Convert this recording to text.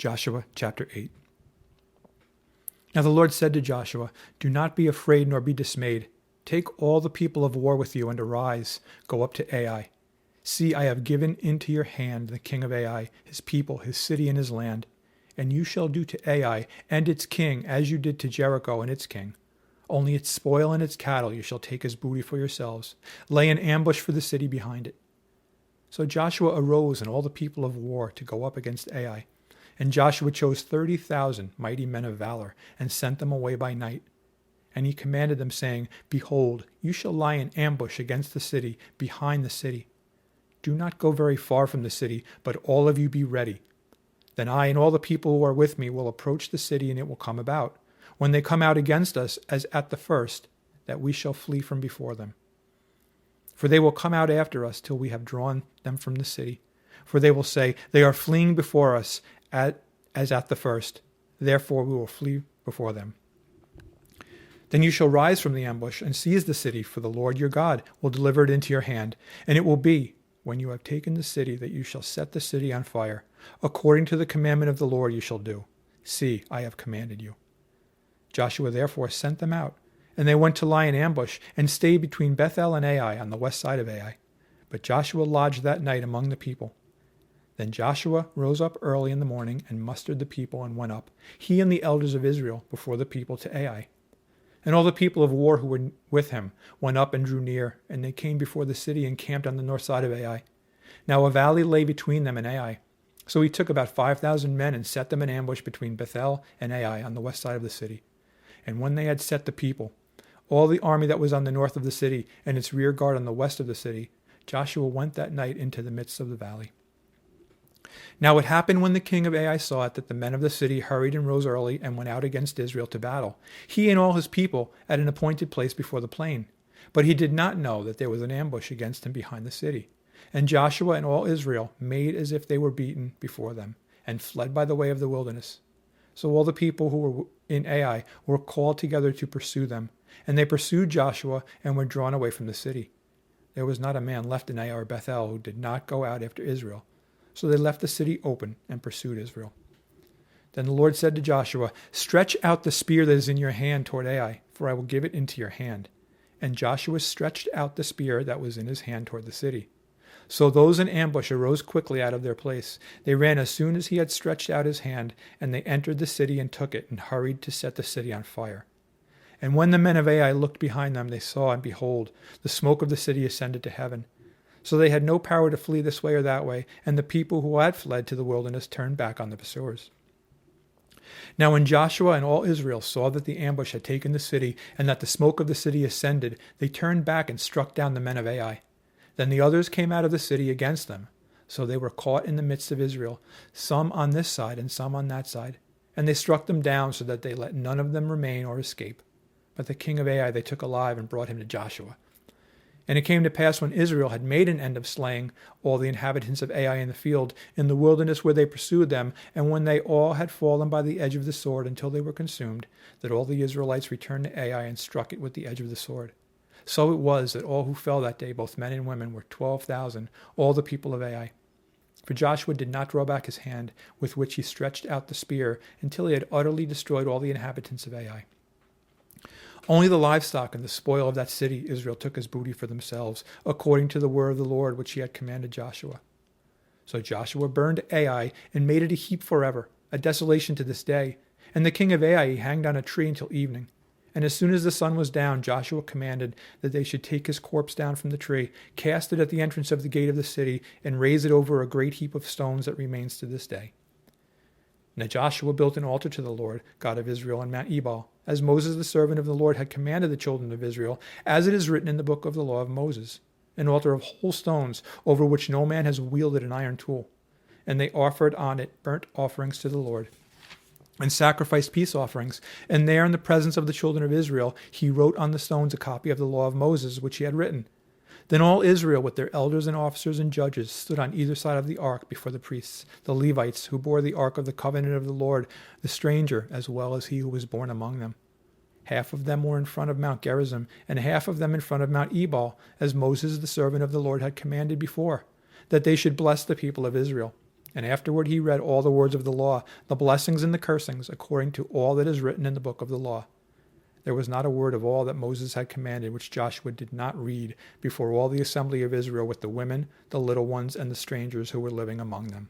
Joshua chapter 8. Now the Lord said to Joshua, "Do not be afraid nor be dismayed. Take all the people of war with you and arise, go up to Ai. See, I have given into your hand the king of Ai, his people, his city, and his land. And you shall do to Ai and its king as you did to Jericho and its king. Only its spoil and its cattle you shall take as booty for yourselves. Lay an ambush for the city behind it." So Joshua arose and all the people of war to go up against Ai. And Joshua chose 30,000 mighty men of valor and sent them away by night. And he commanded them, saying, "Behold, you shall lie in ambush against the city, behind the city. Do not go very far from the city, but all of you be ready. Then I and all the people who are with me will approach the city, and it will come about, when they come out against us as at the first, that we shall flee from before them. For they will come out after us till we have drawn them from the city. For they will say, They are fleeing before us as at the first. Therefore we will flee before them. Then you shall rise from the ambush and seize the city, for the Lord your God will deliver it into your hand. And it will be, when you have taken the city, that you shall set the city on fire. According to the commandment of the Lord you shall do. See, I have commanded you." Joshua therefore sent them out, and they went to lie in ambush and stayed between Bethel and Ai on the west side of Ai. But Joshua lodged that night among the people. Then Joshua rose up early in the morning and mustered the people and went up, he and the elders of Israel, before the people to Ai. And all the people of war who were with him went up and drew near, and they came before the city and camped on the north side of Ai. Now a valley lay between them and Ai. So he took about 5,000 men and set them in ambush between Bethel and Ai on the west side of the city. And when they had set the people, all the army that was on the north of the city and its rear guard on the west of the city, Joshua went that night into the midst of the valley. Now it happened when the king of Ai saw it that the men of the city hurried and rose early and went out against Israel to battle, he and all his people at an appointed place before the plain. But he did not know that there was an ambush against him behind the city. And Joshua and all Israel made as if they were beaten before them, and fled by the way of the wilderness. So all the people who were in Ai were called together to pursue them, and they pursued Joshua and were drawn away from the city. There was not a man left in Ai or Bethel who did not go out after Israel. So they left the city open and pursued Israel. Then the Lord said to Joshua, "Stretch out the spear that is in your hand toward Ai, for I will give it into your hand." And Joshua stretched out the spear that was in his hand toward the city. So those in ambush arose quickly out of their place. They ran as soon as he had stretched out his hand, and they entered the city and took it, and hurried to set the city on fire. And when the men of Ai looked behind them, they saw, and behold, the smoke of the city ascended to heaven. So they had no power to flee this way or that way, and the people who had fled to the wilderness turned back on the pursuers. Now when Joshua and all Israel saw that the ambush had taken the city, and that the smoke of the city ascended, they turned back and struck down the men of Ai. Then the others came out of the city against them. So they were caught in the midst of Israel, some on this side and some on that side. And they struck them down so that they let none of them remain or escape. But the king of Ai they took alive and brought him to Joshua. And it came to pass when Israel had made an end of slaying all the inhabitants of Ai in the field, in the wilderness where they pursued them, and when they all had fallen by the edge of the sword until they were consumed, that all the Israelites returned to Ai and struck it with the edge of the sword. So it was that all who fell that day, both men and women, were 12,000, all the people of Ai. For Joshua did not draw back his hand, with which he stretched out the spear, until he had utterly destroyed all the inhabitants of Ai. Only the livestock and the spoil of that city Israel took as booty for themselves, according to the word of the Lord which he had commanded Joshua. So Joshua burned Ai and made it a heap forever, a desolation to this day. And the king of Ai he hanged on a tree until evening. And as soon as the sun was down, Joshua commanded that they should take his corpse down from the tree, cast it at the entrance of the gate of the city, and raise it over a great heap of stones that remains to this day. Now Joshua built an altar to the Lord, God of Israel, on Mount Ebal, as Moses the servant of the Lord had commanded the children of Israel, as it is written in the book of the law of Moses, an altar of whole stones, over which no man has wielded an iron tool. And they offered on it burnt offerings to the Lord, and sacrificed peace offerings. And there in the presence of the children of Israel, he wrote on the stones a copy of the law of Moses, which he had written. Then all Israel, with their elders and officers and judges, stood on either side of the ark before the priests, the Levites, who bore the ark of the covenant of the Lord, the stranger, as well as he who was born among them. Half of them were in front of Mount Gerizim, and half of them in front of Mount Ebal, as Moses the servant of the Lord had commanded before, that they should bless the people of Israel. And afterward he read all the words of the law, the blessings and the cursings, according to all that is written in the book of the law. There was not a word of all that Moses had commanded which Joshua did not read before all the assembly of Israel with the women, the little ones, and the strangers who were living among them.